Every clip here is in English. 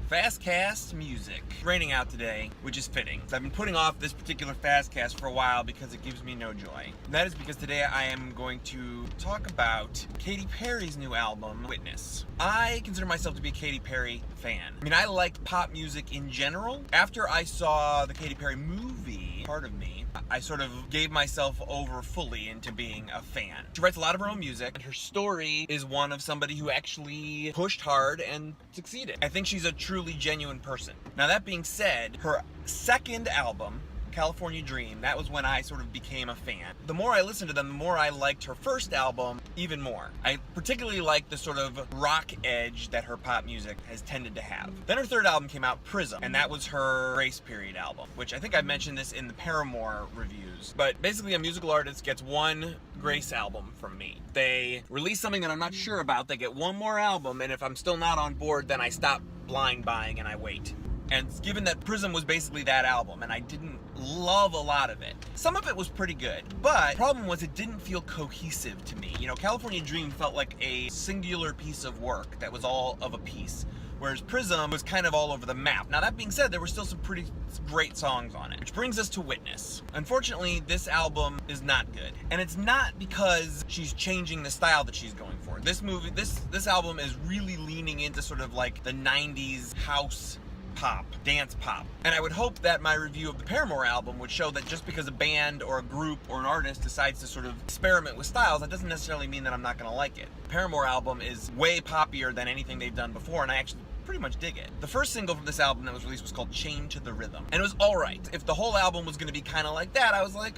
FastCast music. It's raining out today, which is fitting. I've been putting off this particular FastCast for a while because it gives me no joy. And that is because today I am going to talk about Katy Perry's new album, Witness. I consider myself to be a Katy Perry fan. I mean, I like pop music in general. After I saw the Katy Perry movie, part of me, I sort of gave myself over fully into being a fan. She writes a lot of her own music, and her story is one of somebody who actually pushed hard and succeeded. I think she's a truly genuine person. Now, that being said, her second album, California Dream, that was when I sort of became a fan. The more I listened to them, the more I liked her first album even more. I particularly liked the sort of rock edge that her pop music has tended to have. Then her third album came out, Prism, and that was her Grace Period album, which I think I mentioned this in the Paramore reviews. But basically, a musical artist gets one Grace album from me. They release something that I'm not sure about, they get one more album, and if I'm still not on board, then I stop blind buying and I wait. And given that Prism was basically that album, and I didn't love a lot of it. Some of it was pretty good, but the problem was it didn't feel cohesive to me. You know, California Dream felt like a singular piece of work that was all of a piece, whereas Prism was kind of all over the map. Now, that being said, there were still some pretty great songs on it, which brings us to Witness. Unfortunately, this album is not good, and it's not because she's changing the style that she's going for. This album is really leaning into sort of like the 90s house pop, dance pop. And I would hope that my review of the Paramore album would show that just because a band or a group or an artist decides to sort of experiment with styles, that doesn't necessarily mean that I'm not going to like it. The Paramore album is way poppier than anything they've done before, and I actually pretty much dig it. The first single from this album that was released was called Chained to the Rhythm, and it was alright. If the whole album was going to be kind of like that, I was like,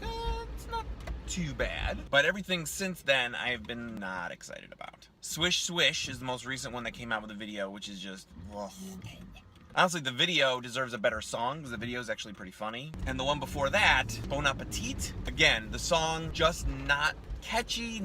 it's not too bad. But everything since then, I've been not excited about. Swish Swish is the most recent one that came out with a video, which is just, ugh. Honestly, the video deserves a better song because the video is actually pretty funny. And the one before that, Bon Appetit, again, the song just not catchy,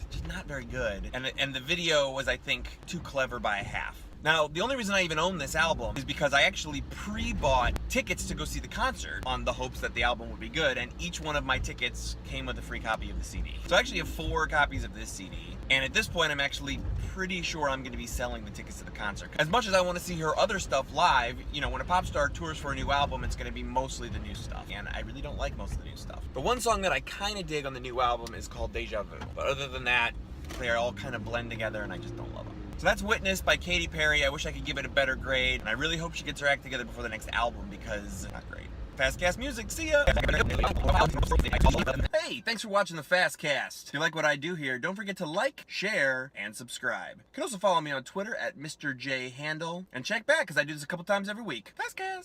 just not very good. And the video was, I think, too clever by a half. Now, the only reason I even own this album is because I actually pre-bought tickets to go see the concert on the hopes that the album would be good, and each one of my tickets came with a free copy of the CD. So I actually have 4 copies of this CD, and at this point I'm actually pretty sure I'm going to be selling the tickets to the concert. As much as I want to see her other stuff live, you know, when a pop star tours for a new album, it's going to be mostly the new stuff, and I really don't like most of the new stuff. The one song that I kind of dig on the new album is called Deja Vu, but other than that, they all kind of blend together and I just don't love them. So that's Witness by Katy Perry. I wish I could give it a better grade, and I really hope she gets her act together before the next album because it's not great. FastCast music, see ya! Hey, thanks for watching the FastCast. If you like what I do here, don't forget to like, share, and subscribe. You can also follow me on Twitter at Mr. J Handle, and check back because I do this a couple times every week. FastCast!